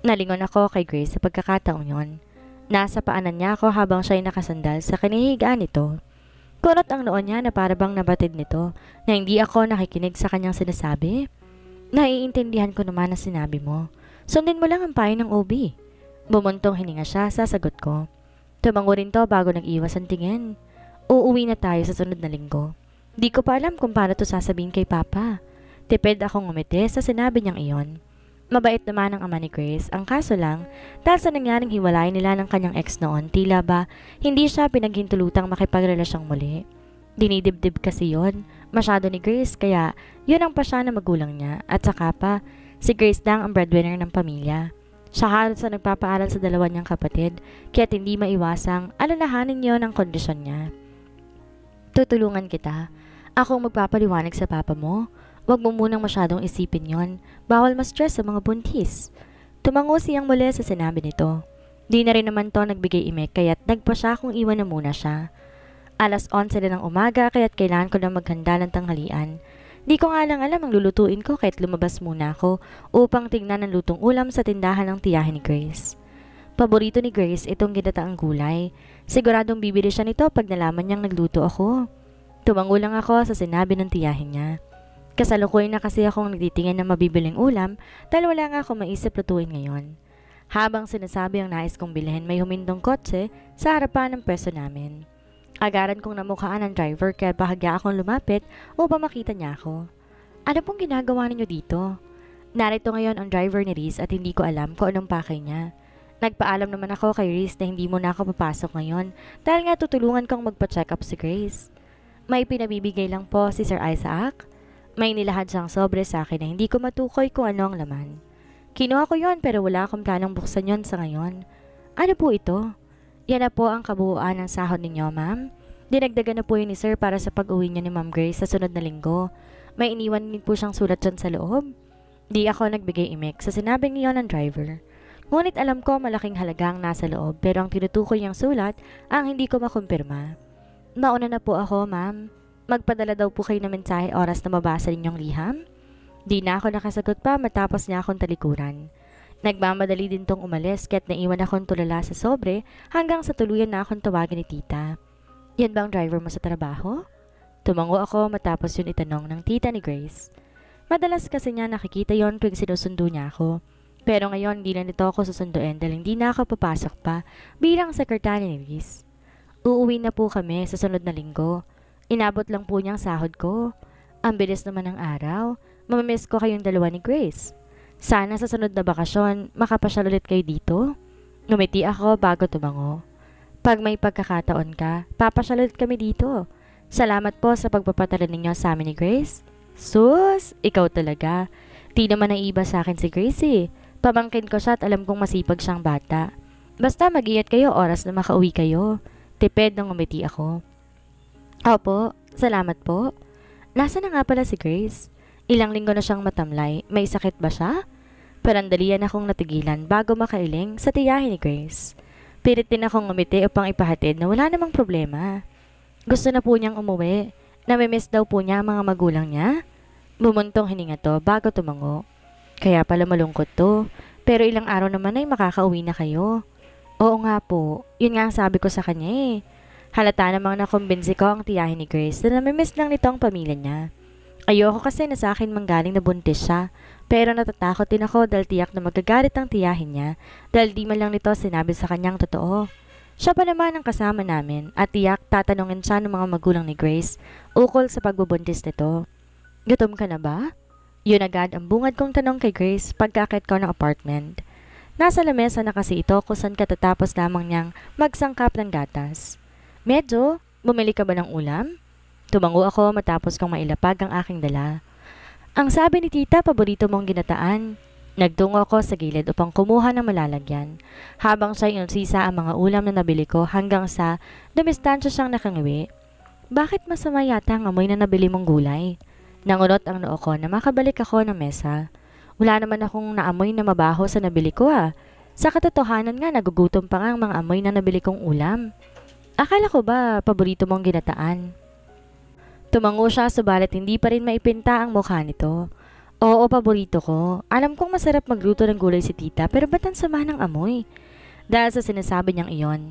Nalingon ako kay Grace sa pagkakataong yon. Nasa paanan niya ako habang siya'y nakasandal sa kinihigaan nito. Kunot ang noon niya na parabang nabatid nito na hindi ako nakikinig sa kanyang sinasabi. Naiintindihan ko naman ang sinabi mo. Sundin mo lang ang payo ng OB. Bumuntong hininga siya sa sagot ko. Tumango rin to bago nag-iwas ang tingin. Uuwi na tayo sa sunod na linggo. Di ko pa alam kung paano to sasabihin kay Papa. Tipid akong ngumiti sa sinabi niyang iyon. Mabait naman ang ama ni Grace. Ang kaso lang, dahil sa nangyaring hiwalay nila ng kanyang ex noon, tila ba hindi siya pinaghintulutang makipagrelasyong muli. Dinidibdib kasi yon, masyado ni Grace, kaya yun ang pasya na magulang niya. At saka pa, si Grace lang ang breadwinner ng pamilya. Siya halos sa nagpapaaral sa dalawa niyang kapatid, kaya't hindi maiwasang alalahanin niyo ang kondisyon niya. Tutulungan kita. Akong magpapaliwanag sa papa mo. Huwag mo munang masyadong isipin yon. Bawal ma-stress sa mga buntis. Tumango siyang muli sa sinabi nito. Di na rin naman to nagbigay imek kaya't nagpa siya kung iwan na muna siya. Alas 11 na ng umaga kaya't kailangan ko na maghanda ng tanghalian. Di ko nga lang alam ang lulutuin ko kaya't lumabas muna ako upang tingnan ang lutong ulam sa tindahan ng tiyahin ni Grace. Paborito ni Grace itong ginataang gulay. Siguradong bibili siya nito pag nalaman niyang nagluto ako. Tumango lang ako sa sinabi ng tiyahin niya. Kasalukuyan na kasi akong nagtitingin ng mabibiling ulam dahil wala nga akong maisip lutuin ngayon. Habang sinasabi ang nais kong bilhin, may humindong kotse sa harapan ng pwesto namin. Agaran kong namukhaan ang driver kaya bahagya akong lumapit upang makita niya ako. Ano pong ginagawa ninyo dito? Narito ngayon ang driver ni Riz at hindi ko alam kung anong pakay niya. Nagpaalam naman ako kay Riz na hindi mo na ako papasok ngayon dahil nga tutulungan kong magpa-check up si Grace. May pinabibigay lang po si Sir Isaac. May nilahad siyang sobre sa akin na hindi ko matukoy kung ano ang laman. Kinuha ko yon pero wala akong planong buksan yon sa ngayon. Ano po ito? Yan na po ang kabuuan ng sahod ninyo, ma'am. Dinagdagan na po yun ni Sir para sa pag-uwi niya ni Ma'am Grace sa sunod na linggo. May iniwan din po siyang sulat dyan sa loob. Di ako nagbigay imik sa sinabing niyon ng driver. Ngunit alam ko malaking halaga ang nasa loob pero ang tinutukoy niyang sulat ang hindi ko makumpirma. Nauna na po ako, ma'am. Magpadala daw po kayo ng mensahe oras na mabasa ninyong liham? Di na ako nakasagot pa matapos niya akong talikuran. Nagmamadali din tong umalis kaya't naiwan akong tulala sa sobre hanggang sa tuluyan na akong tawagin ni tita. Yan ba ang driver mo sa trabaho? Tumango ako matapos yun itanong ng tita ni Grace. Madalas kasi niya nakikita yon tuwing sinusundo niya ako. Pero ngayon hindi na nito ako susunduin dahil hindi na ako papasok pa bilang sekretary ni Riz. Uuwi na po kami sa sunod na linggo. Inabot lang po niyang sahod ko. Ang bilis naman ng araw. Mamamiss ko kayong dalawa ni Grace. Sana sa sunod na bakasyon, makapasyal ulit kayo dito. Ngumiti ako bago tumango. Pag may pagkakataon ka, papasyal ulit kami dito. Salamat po sa pagpapatala ninyo sa amin ni Grace. Sus, ikaw talaga. Di naman naiiba sa akin si Grace eh. Pamangkin ko siya at alam kong masipag siyang bata. Basta mag-iingat kayo oras na makauwi kayo. Tipid nang ngumiti ako. Opo, salamat po. Nasaan na nga pala si Grace? Ilang linggo na siyang matamlay. May sakit ba siya? Parandalian akong natigilan bago makailing sa tiyahin ni Grace. Pilit din akong ngumiti upang ipahatid na wala namang problema. Gusto na po niyang umuwi. Namimiss daw po niya ang mga magulang niya. Bumuntong hininga to bago tumango. Kaya pala malungkot to. Pero ilang araw naman ay makakauwi na kayo. Oo nga po. Yun nga ang sabi ko sa kanya eh. Halata namang nakumbinsi ko ang tiyahin ni Grace na namimiss lang nito ang pamilya niya. Ayoko kasi na sa akin manggaling na buntis siya. Pero natatakot din ako dahil tiyak na magagalit ang tiyahin niya dahil di man lang nito sinabi sa kanyang totoo. Siya pa naman ang kasama namin at tiyak tatanungin siya ng mga magulang ni Grace ukol sa pagbubuntis nito. Gutom ka na ba? Yun agad ang bungad kong tanong kay Grace pagkakit ko ng apartment. Nasa lamesa na kasi ito kung saan katatapos lamang niyang magsangkap ng gatas. Medyo, bumili ka ba ng ulam? Tumango ako matapos kong mailapag ang aking dala. Ang sabi ni tita, paborito mong ginataan. Nagtungo ako sa gilid upang kumuha ng malalagyan, habang siya inusisa ang mga ulam na nabili ko hanggang sa dumistansya siyang nakangiwi. Bakit masama yata ang amoy na nabili mong gulay? Nangunot ang noo ko na makabalik ako ng mesa. Wala naman akong naamoy na mabaho sa nabili ko ah. Sa katotohanan nga nagugutom pa nga ang mga amoy na nabili kong ulam. Akala ko ba paborito mong ginataan? Tumango siya subalit hindi pa rin maipinta ang mukha nito. Oo, paborito ko. Alam kong masarap magluto ng gulay si tita pero ba't ang sama ng amoy? Dahil sa sinasabi niyang iyon.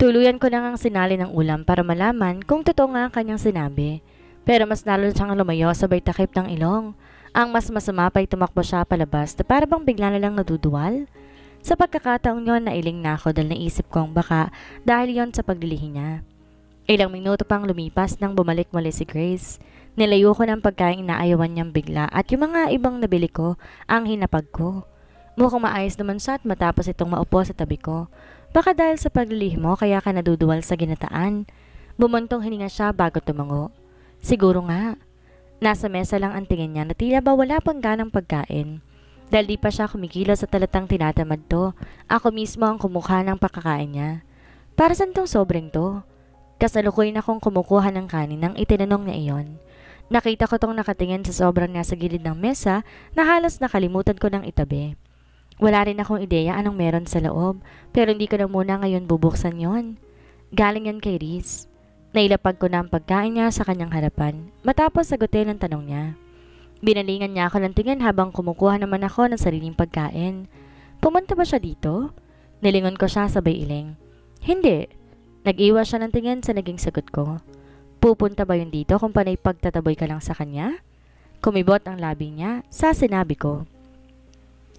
Tuluyan ko na ngang sinali ng ulam para malaman kung totoo nga ang kanyang sinabi. Pero mas lalo siyang lumayo sabay takip ng ilong. Ang mas masama pa'y tumakbo siya palabas na para bang bigla na lang naduduwal. Sa pagkakataong yon nailing na ako dahil naisip kong baka dahil yon sa paglilihi niya. Ilang minuto pang lumipas nang bumalik muli si Grace. Nilayo ko ng pagkain inaayawan niyang bigla at yung mga ibang nabili ko ang hinapag ko. Mukhang maayos naman siya at matapos itong maupo sa tabi ko. Baka dahil sa paglilihi mo kaya ka naduduwal sa ginataan. Bumuntong hininga siya bago tumango. Siguro nga. Nasa mesa lang ang tingin niya na tila ba wala pang ganang pagkain. Dahil di pa siya kumikilos sa talatang tinatamad to, ako mismo ang kumukha ng pakakain niya. Para saan tong sobrang to? Kasalukuyan akong kumukuha ng kanin nang itinanong niya iyon. Nakita ko tong nakatingin sa sobrang nasa gilid ng mesa na halos nakalimutan ko ng itabi. Wala rin akong ideya anong meron sa loob, pero hindi ko na muna ngayon bubuksan yon. Galing yan kay Riz. Nailapag ko na ang pagkain niya sa kanyang harapan, matapos sagutin ang tanong niya. Binalingan niya ako ng tingin habang kumukuha naman ako ng sariling pagkain. Pumunta ba siya dito? Nilingon ko siya sabay iling. Hindi. Nag-iwas siya ng tingin sa naging sagot ko. Pupunta ba yun dito kung panay pagtataboy ka lang sa kanya? Kumibot ang labi niya sa sinabi ko.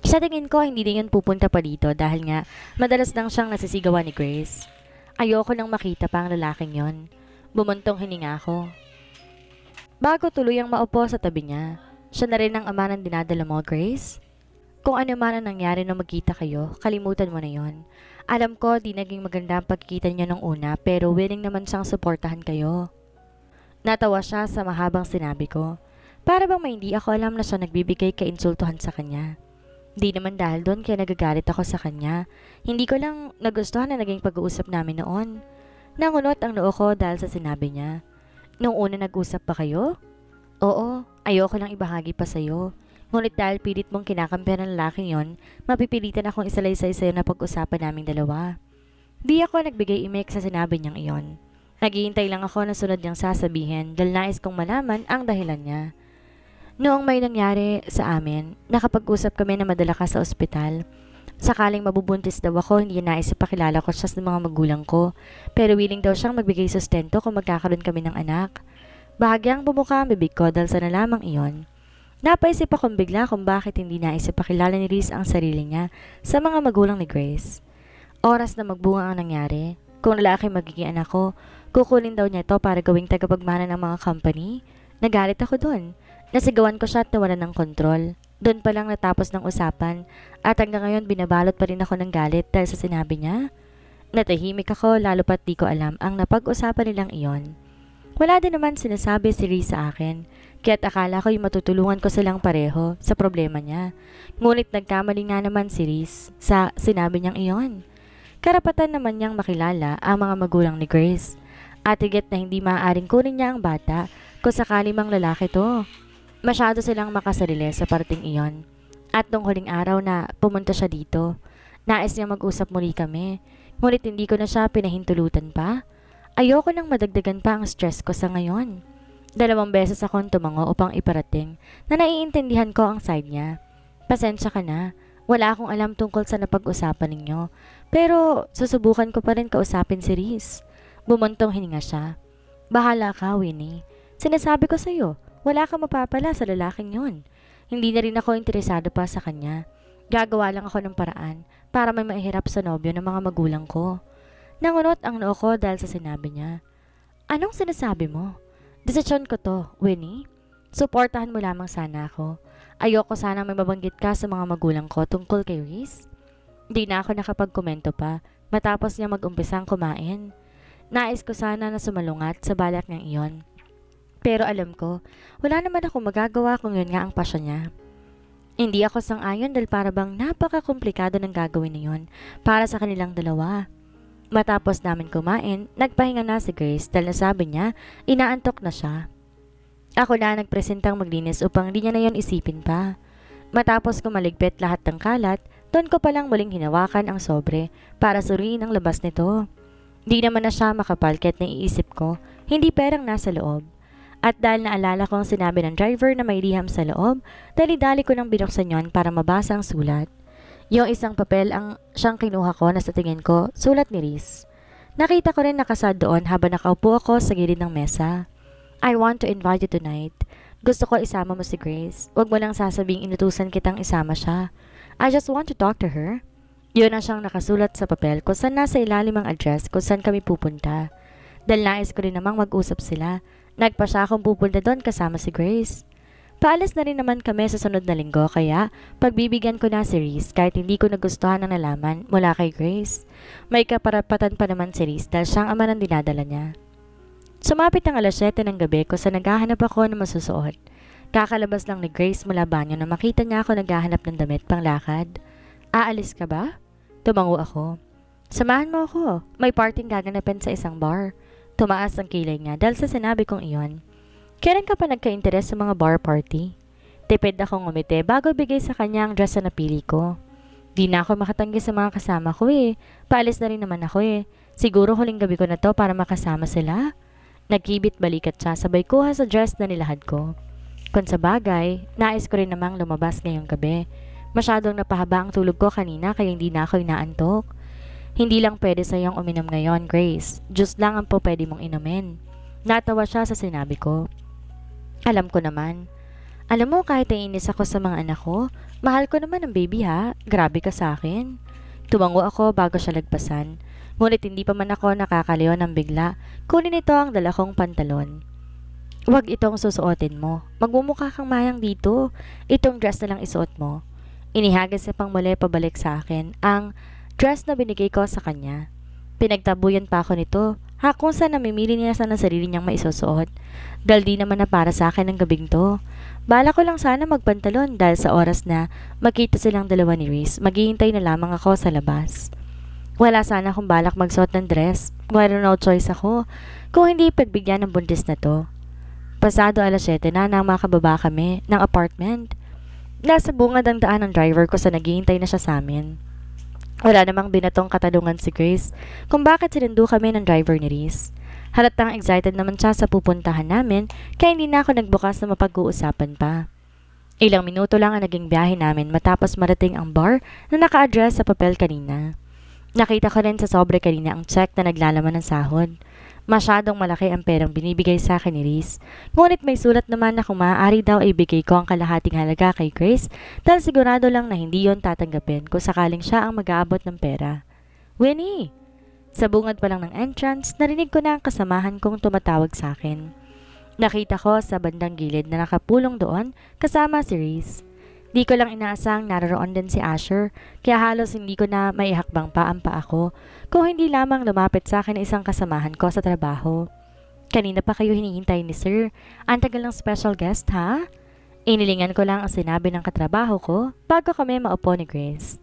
Sa tingin ko hindi din yun pupunta pa dito dahil nga madalas lang siyang nasisigawan ni Grace. Ayoko nang makita pa ang lalaking yon. Bumuntong hininga ako. Bago tuluyang maupo sa tabi niya, siya na rin ang ama ng dinadala mo, Grace? Kung ano man ang nangyari nung magkita kayo, kalimutan mo na yon. Alam ko di naging maganda ang pagkikita niyo nung una pero willing naman siyang suportahan kayo. Natawa siya sa mahabang sinabi ko. Para bang may hindi ako alam na siya nagbibigay kainsultuhan sa kanya. Di naman dahil doon kaya nagagalit ako sa kanya. Hindi ko lang nagustuhan na naging pag-uusap namin noon. Nangunot ang noo ko dahil sa sinabi niya. Nung una nag-usap pa kayo? Oo, ayoko lang ibahagi pa sa'yo. Ngunit dahil pilit mong kinakampihan ng lalaking yon, mapipilitan akong isalaysay sa'yo na pag-usapan naming dalawa. Di ako nagbigay imik sa sinabi niyang iyon. Naghihintay lang ako na sunod niyang sasabihin dahil nais kong malaman ang dahilan niya. Noong may nangyari sa amin, nakapag-usap kami na madala ka sa ospital. Sakaling mabubuntis daw ako, hindi nais ipakilala ko siya sa mga magulang ko. Pero willing daw siyang magbigay sustento kung magkakaroon kami ng anak. Bahagyang bumuka ang bibig ko dahil sa nalamang iyon. Napaisip akong bigla kung bakit hindi nais ipakilala ni Riz ang sarili niya sa mga magulang ni Grace. Oras na magbunga ang nangyari. Kung lalaki magiging anak ko, kukunin daw niya ito para gawing tagapagmana ng mga company. Nagalit ako doon. Nasigawan ko siya at nawalan ng kontrol. Doon pa lang natapos ng usapan at hanggang ngayon binabalot pa rin ako ng galit dahil sa sinabi niya. Natahimik ako lalo pat di ko alam ang napag-usapan nilang iyon. Wala din naman sinasabi si Riz sa akin, kaya't akala ko'y matutulungan ko silang pareho sa problema niya. Ngunit nagkamali nga naman si Riz sa sinabi niyang iyon. Karapatan naman niyang makilala ang mga magulang ni Grace at higit na hindi maaaring kunin niya ang bata kung sakali mang lalaki to. Masyado silang makasarili sa parting iyon. At nung huling araw na pumunta siya dito, nais niya mag-usap muli kami. Ngunit hindi ko na siya pinahintulutan pa. Ayoko nang madagdagan pa ang stress ko sa ngayon. 2 beses akong tumango upang iparating na naiintindihan ko ang side niya. Pasensya ka na. Wala akong alam tungkol sa napag-usapan ninyo. Pero susubukan ko pa rin kausapin si Riz. Bumuntong hininga siya. Bahala ka, Winnie. Sinasabi ko sa'yo. Wala kang mapapala sa lalaking yon. Hindi na rin ako interesado pa sa kanya. Gagawa lang ako ng paraan para may maihirap sa nobyo ng mga magulang ko. Nangunot ang noo ko dahil sa sinabi niya. Anong sinasabi mo? Desisyon ko to, Winnie. Suportahan mo lamang sana ako. Ayoko sana may mabanggit ka sa mga magulang ko tungkol kay Riz. Hindi na ako nakapagkomento pa matapos niya mag-umpisang kumain. Nais ko sana na sumalungat sa balak niyang iyon. Pero alam ko, wala naman ako magagawa kung yun nga ang pasya niya. Hindi ako sang-ayon dahil para bang napaka-komplikado ng gagawin na yun para sa kanilang dalawa. Matapos namin kumain, nagpahinga na si Grace dahil nasabi niya, inaantok na siya. Ako na nagpresentang maglinis upang di niya na yun isipin pa. Matapos ko maligpit lahat ng kalat, doon ko palang muling hinawakan ang sobre para suriin ang labas nito. Di naman na siya makapal kahit naiisip ko, hindi perang nasa loob. At dahil naalala kong sinabi ng driver na may liham sa loob, dali-dali ko nang binuksan yon para mabasa ang sulat. Yung isang papel ang siyang kinuha ko na sa tingin ko, sulat ni Riz. Nakita ko rin nakasad doon habang nakaupo ako sa gilid ng mesa. I want to invite you tonight. Gusto ko isama mo si Grace. Huwag mo lang sasabing inutusan kitang isama siya. I just want to talk to her. Yun ang siyang nakasulat sa papel kung saan nasa ilalim ang address kung saan kami pupunta. Dahil nais ko rin namang mag-usap sila, nagpa siya akong pupunta doon kasama si Grace. Paalis na rin naman kami sa sunod na linggo kaya pagbibigyan ko na si Riz kahit hindi ko nagustuhan ang nalaman mula kay Grace. May kaparapatan pa naman si Riz dahil siyang ama ng dinadala niya. Sumapit ang 7:00 ng gabi ko sa naghahanap ako ng masusuot. Kakalabas lang ni Grace mula banyo na makita niya ako naghahanap ng damit pang lakad. Aalis ka ba? Tumango ako. Samahan mo ako. May parting gaganapin sa isang bar. Tumaas ang kilay niya dahil sa sinabi kong iyon. Kailan ka pa nagka-interes sa mga bar party? Tipid akong umiti bago bigay sa kanya ang dress na napili ko. Di na ako makatanggi sa mga kasama ko eh. Paalis na rin naman ako eh. Siguro huling gabi ko na to para makasama sila. Nagkibit balikat siya sabay kuha sa dress na nilahad ko. Kung sa bagay, nais ko rin namang lumabas ngayong gabi. Masyadong napahaba ang tulog ko kanina kaya hindi na ako inaantok. Hindi lang pwede sa iyong uminom ngayon, Grace. Juice lang ang po pwede mong inumin. Natawa siya sa sinabi ko. Alam ko naman. Alam mo kahit naiinis ako sa mga anak ko, mahal ko naman ang baby ha. Grabe ka sa akin. Tumango ako bago siya lagpasan. Ngunit hindi pa man ako nakakaliw ng bigla. Kunin ito ang dala kong pantalon. Huwag itong susuotin mo. Magmumukha kang mayang dito. Itong dress na lang isuot mo. Inihagis niya pang muli pabalik sa akin ang dress na binigay ko sa kanya. Pinagtabuyan pa ako nito. Kung saan namimili niya sa sarili niyang maisusuot. Dahil di naman na para sa akin ang gabing to. Bala ko lang sana magpantalon dahil sa oras na makita silang dalawa ni Riz, maghihintay na lamang ako sa labas. Wala sana akong balak magsuot ng dress. Wala no choice ako kung hindi pagbigyan ng buntis na to. Pasado 7:00 na nang makababa kami ng apartment. Nasa bungad ang daan ng driver ko sa naghihintay na siya sa amin. Wala namang binatong katanungan si Grace kung bakit sinundo kami ng driver ni Riz. Halatang excited naman siya sa pupuntahan namin kaya hindi na ako nagbukas na mapag-uusapan pa. Ilang minuto lang ang naging biyahe namin matapos marating ang bar na naka-address sa papel kanina. Nakita ko rin sa sobre kanina ang check na naglalaman ng sahod. Masyadong malaki ang perang binibigay sa akin ni Riz. Ngunit may sulat naman na kung maaari daw ibigay ko ang kalahating halaga kay Grace dahil sigurado lang na hindi yon tatanggapin kung sakaling siya ang mag-aabot ng pera. Winnie! Sa bungad pa lang ng entrance, narinig ko na ang kasamahan kong tumatawag sa akin. Nakita ko sa bandang gilid na nakapulong doon kasama si Riz. Di ko lang inaasang naroon din si Asher, kaya halos hindi ko na maihakbang pa ang paa ko kung hindi lamang lumapit sa akin isang kasamahan ko sa trabaho. Kanina pa kayo hinihintay ni Sir. Ang tagal ng special guest ha? Inilingan ko lang ang sinabi ng katrabaho ko bago kami maupo ni Grace.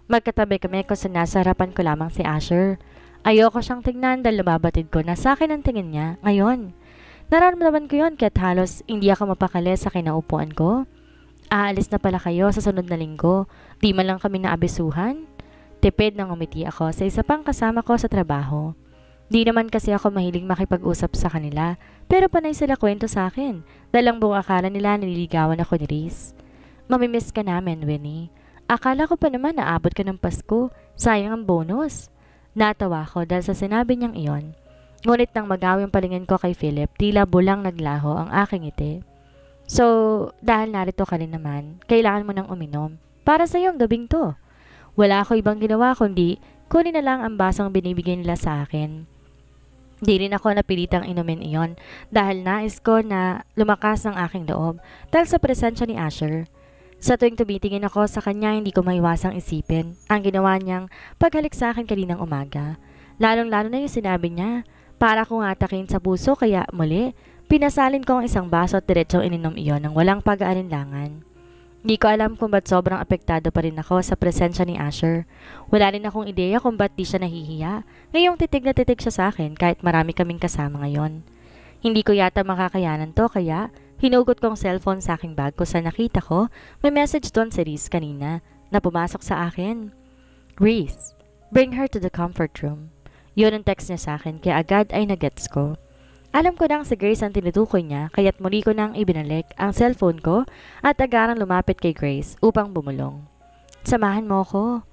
Magkatabi kami kung sa nasa harapan ko lamang si Asher. Ayoko siyang tignan dahil lumabatid ko na sa akin ang tingin niya ngayon. Nararamdaman ko yon kaya't halos hindi ako mapakali sa kinaupuan ko. Aalis na pala kayo sa sunod na linggo. Di man lang kami naabisuhan. Tipid nang umiti ako sa isa pang kasama ko sa trabaho. Di naman kasi ako mahiling makipag-usap sa kanila, pero panay sila kwento sa akin. Dalang buong akala nila nililigawan ako ni Riz. Mamimiss ka namin, Winnie. Akala ko pa naman naabot ka ng Pasko. Sayang ang bonus. Natawa ko dahil sa sinabi niyang iyon. Ngunit nang magawing palingin ko kay Philip, tila bulang naglaho ang aking ngiti. So, dahil narito ka rin naman, kailangan mo nang uminom. Para sa iyong gabing to. Wala ako ibang ginawa kundi kunin na lang ang basong binibigay nila sa akin. Di rin ako napilitang inumin iyon dahil nais ko na lumakas ang aking loob dahil sa presensya ni Asher. Sa tuwing tumitingin ako sa kanya, hindi ko maiwasang isipin ang ginawa niyang paghalik sa akin kaninang umaga. Lalong-lalo na yung sinabi niya, para kong atakin sa puso kaya muli, pinasalin ko ang isang baso at diretsong ininom iyon ng walang pag-aalinlangan. Di ko alam kung ba't sobrang apektado pa rin ako sa presensya ni Asher. Wala rin akong ideya kung ba't di siya nahihiya. Ngayong titig na titig siya sa akin kahit marami kaming kasama ngayon. Hindi ko yata makakayanan to kaya hinugot kong cellphone sa aking bag kung saan nakita ko may message doon si Riz kanina na pumasok sa akin. Riz, bring her to the comfort room. Yun ang text niya sa akin kaya agad ay nagets ko. Alam ko nang si Grace ang tinutukoy niya, kaya't muli ko nang ibinalik ang cellphone ko at agarang lumapit kay Grace upang bumulong. Samahan mo ko.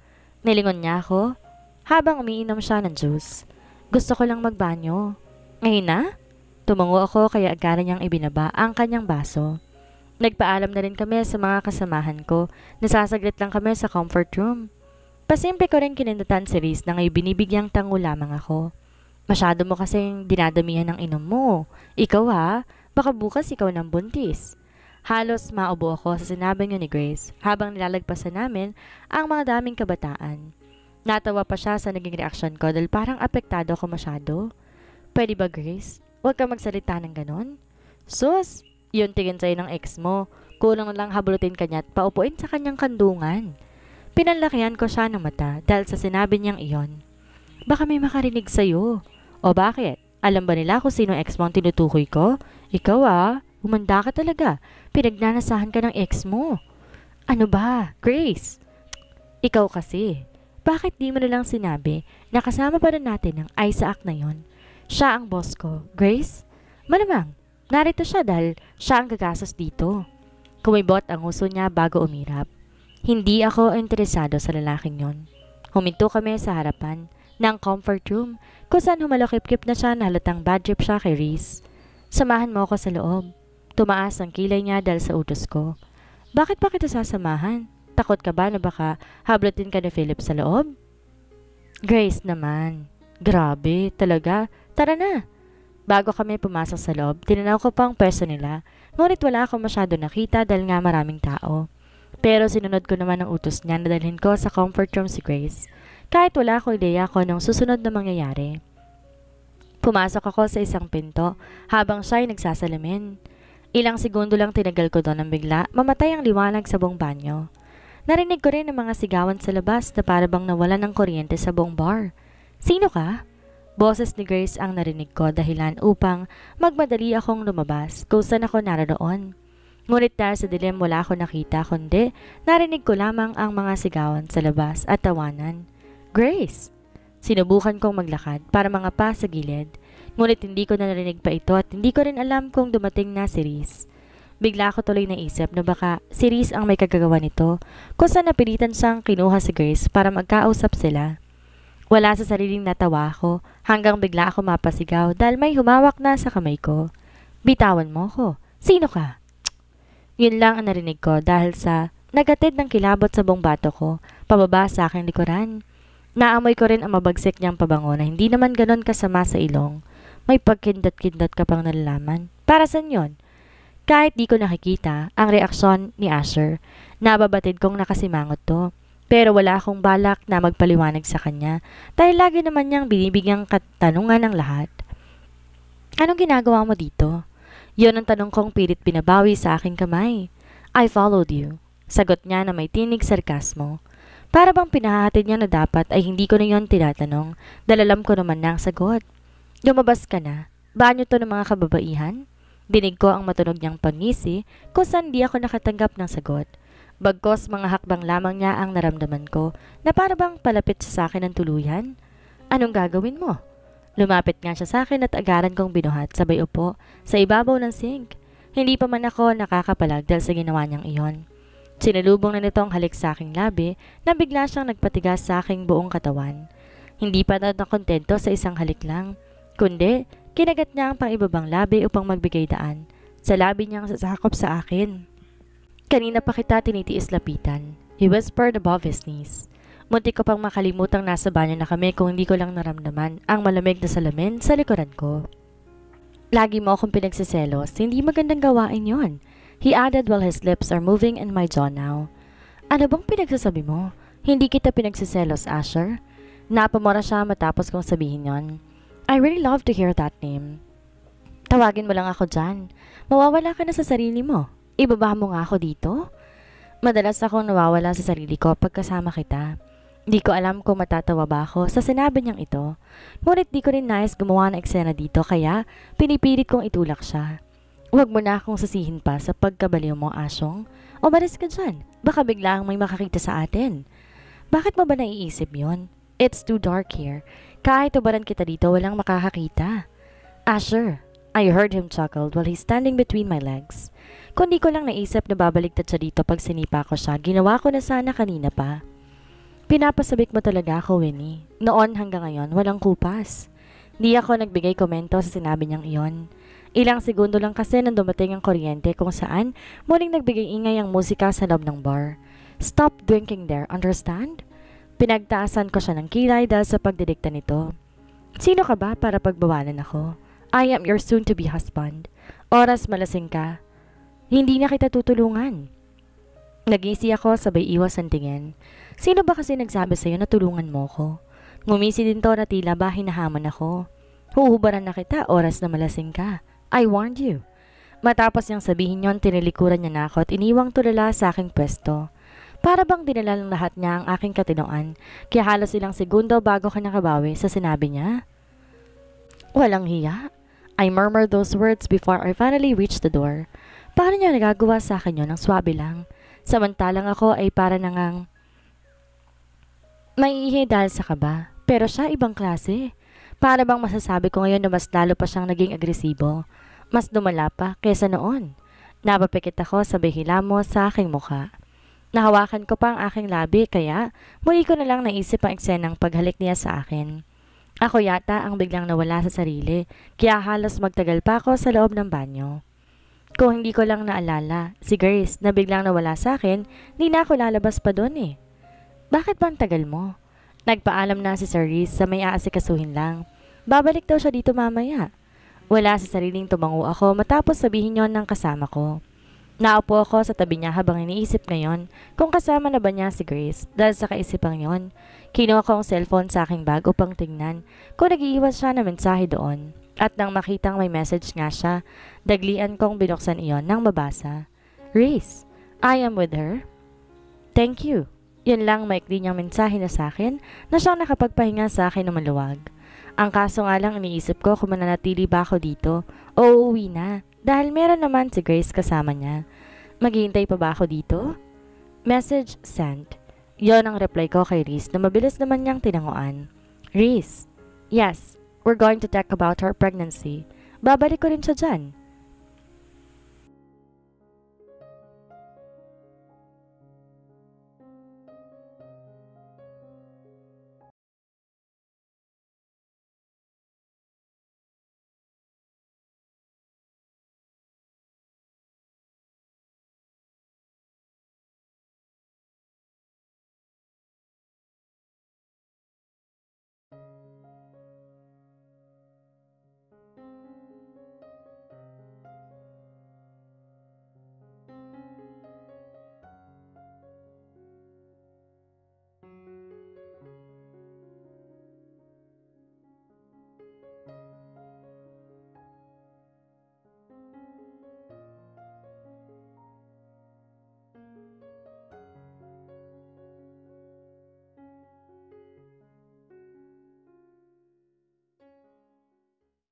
Nilingon niya ako habang umiinom siya ng juice. Gusto ko lang magbanyo. Ngayon na? Tumango ako kaya agad niyang ibinaba ang kanyang baso. Nagpaalam na rin kami sa mga kasamahan ko. Nasasaglit lang kami sa comfort room. Pasimple ko rin kinindutan si Riz na ngayon binibigyang tango lamang ako. Masyado mo kasing dinadamihan ng inom mo. Ikaw ha, baka bukas ikaw ng buntis. Halos maubo ako sa sinabi niyo ni Grace habang nilalagpasan namin ang mga daming kabataan. Natawa pa siya sa naging reaksyon ko dahil parang apektado ako masyado. Pwede ba Grace? Huwag ka magsalita ng ganon. Sus, yun tingin sa'yo ng ex mo. Kulang lang habulutin ka niya at paupuin sa kanyang kandungan. Pinanlakihan ko siya ng mata dahil sa sinabi niyang iyon. Baka may makarinig sa'yo. O bakit? Alam ba nila kung sino ex mo ang tinutukoy ko? Ikaw umanda ka talaga. Pinagnanasahan ka ng ex mo. Ano ba, Grace? Ikaw kasi. Bakit di mo nalang sinabi na kasama pa rin natin ang Isaac na yon? Siya ang boss ko. Grace? Malamang, narito siya dahil siya ang gagastos dito. Kumibot ang uso niya bago umirap. Hindi ako interesado sa lalaking yon. Huminto kami sa harapan ng comfort room kung saan humalokip-kip na siya na halatang bad trip siya kay Reese. Samahan mo ako sa loob. Tumaas ang kilay niya dahil sa utos ko. Bakit pa kita sasamahan? Takot ka ba na baka hablutin ka ni Philip sa loob? Grace naman. Grabe, talaga. Tara na. Bago kami pumasok sa loob, tinanaw ko pa ang pwesto nila. Ngunit wala akong masyado nakita dahil nga maraming tao. Pero sinunod ko naman ang utos niya na dalhin ko sa comfort room si Grace. Kahit wala akong ideya kung anong susunod na mangyayari. Pumasok ako sa isang pinto habang siya ay nagsasalamin. Ilang segundo lang tinagal ko doon nang bigla mamatay ang liwanag sa buong banyo. Narinig ko rin ang mga sigawan sa labas na para bang nawalan ng kuryente sa buong bar. Sino ka? Boses ni Grace ang narinig ko dahilan upang magmadali akong lumabas kung saan ako naroon. Ngunit dahil sa dilim wala ako nakita kundi narinig ko lamang ang mga sigawan sa labas at tawanan. Grace! Sinubukan kong maglakad para mga pa sa gilid. Ngunit hindi ko na narinig pa ito at hindi ko rin alam kung dumating na si Reese. Bigla ako tuloy naisip na baka si Reese ang may kagagawa nito kung saan napilitan siyang kinuha si Grace para magkausap sila. Wala sa sariling natawa ako hanggang bigla ako mapasigaw dahil may humawak na sa kamay ko. Bitawan mo ko. Sino ka? Yun lang ang narinig ko dahil sa nagatid ng kilabot sa buong bato ko pababa sa aking likuran. Naamoy ko rin ang mabagsik niyang pabango na hindi naman ganon kasama sa ilong. May pagkindot-kindot ka pang nalalaman. Para saan yun? Kahit di ko nakikita ang reaksyon ni Asher, nababatid kong nakasimangot to. Pero wala akong balak na magpaliwanag sa kanya dahil lagi naman niyang binibigyang katanungan ng lahat. Anong ginagawa mo dito? Yon ang tanong kong pilit binabawi sa aking kamay. I followed you. Sagot niya na may tinig sarkasmo. Para bang pinahahatid niya na dapat ay hindi ko na yon tinatanong dahil alam ko naman na ang sagot. Lumabas ka na. Banyo to ng mga kababaihan? Dinig ko ang matunog niyang pangisi kung saan di ako nakatanggap ng sagot. Bagkos mga hakbang lamang niya ang naramdaman ko na para bang palapit sa akin ng tuluyan. Anong gagawin mo? Lumapit nga siya sa akin at agaran kong binuhat sabay upo sa ibabaw ng sink. Hindi pa man ako nakakapalag dahil sa ginawa niyang iyon. Sinalubong na nito ang halik sa aking labi na bigla siyang nagpatigas sa aking buong katawan. Hindi pa nakontento sa isang halik lang, kundi kinagat niya ang pang-ibabang labi upang magbigay daan sa labi niyang sasakop sa akin. Kanina pa kita tinitiis lapitan, he whispered above his knees. Muntik ko pang makalimutang nasa banyo na kami kung hindi ko lang naramdaman ang malamig na salamin sa likuran ko. Lagi mo akong pinagsiselos, hindi magandang gawain yon. He added while his lips are moving in my jaw now. Ano bang pinagsasabi mo? Hindi kita pinagsiselos, Asher. Napamura siya matapos kong sabihin yon. I really love to hear that name. Tawagin mo lang ako dyan. Mawawala ka na sa sarili mo. Ibaba mo nga ako dito. Madalas akong nawawala sa sarili ko pagkasama kita. Di ko alam kung matatawa ba ako sa sinabi niyang ito. Ngunit di ko rin nais gumawa ng eksena dito kaya pinipilit kong itulak siya. Huwag mo na akong sasihin pa sa pagkabaliw mo, Asyong. Umalis ka dyan. Baka biglang may makakita sa atin. Bakit mo ba naiisip yon? It's too dark here. Kahit ubaran kita dito, walang makakakita. Asher, I heard him chuckle while he's standing between my legs. Kundi ko lang naisip na babaliktad siya dito pag sinipa ko siya, ginawa ko na sana kanina pa. Pinapasabik mo talaga ako, Winnie. Noon hanggang ngayon, walang kupas. Di ako nagbigay komento sa sinabi niyang iyon. Ilang segundo lang kasi nang dumating ang kuryente kung saan muling nagbigay ingay ang musika sa loob ng bar. Stop drinking there, understand? Pinagtaasan ko siya ng kilay dahil sa pagdidikta nito. Sino ka ba para pagbawalan ako? I am your soon-to-be husband. Oras malasing ka. Hindi na kita tutulungan. Nagisi ako sabay iwas ang tingin. Sino ba kasi nagsabi sa'yo na tulungan mo ko? Ngumisi din to na tila ba hinahamon ako. Huhubaran na kita oras na malasing ka. I warned you. Matapos niyang sabihin yon, tinilikuran niya na ako at iniwang tulala sa aking pwesto. Para bang dinala ng lahat niya ang aking katinoan, kaya halos ilang segundo bago ka nakabawi sa sinabi niya. Walang hiya. I murmured those words before I finally reached the door. Paano niya nagagawa sa akin yun ng swabe lang? Samantalang ako ay para nangang maiihi dahil sa kaba. Pero siya ibang klase. Para bang masasabi ko ngayon na mas lalo pa siyang naging agresibo. Mas dumala pa kesa noon. Napapikit ako sabay hilamos sa aking mukha. Nahawakan ko pa ang aking labi kaya muli ko na lang naisip ang eksenang paghalik niya sa akin. Ako yata ang biglang nawala sa sarili, kaya halos magtagal pa ako sa loob ng banyo. Kung hindi ko lang naalala, si Grace na biglang nawala sa akin, di na ako lalabas pa doon eh. Bakit ba ang tagal mo? Nagpaalam na si Sir Reese sa may aasikasuhin lang. Babalik daw siya dito mamaya. Wala sa sariling tumango ako matapos sabihin yon ng kasama ko. Naupo ako sa tabi niya habang iniisip ngayon kung kasama na ba niya si Grace dahil sa kaisipang yon. Kinuha ko ang cellphone sa aking bag upang tingnan kung nag-iiwan siya na mensahe doon. At nang makitang may message nga siya, daglian kong binuksan iyon nang mabasa. Reese, I am with her. Thank you. Yan lang maikli niyang mensahe na sa akin na siyang nakapagpahinga sa akin ng maluwag. Ang kaso nga lang iniisip ko kung mananatili ba ako dito o uuwi na dahil meron naman si Grace kasama niya. Maghihintay pa ba ako dito? Message sent. Yon ang reply ko kay Reese na mabilis naman niyang tinanguan. Reese, yes, we're going to talk about her pregnancy. Babalik ko rin siya dyan.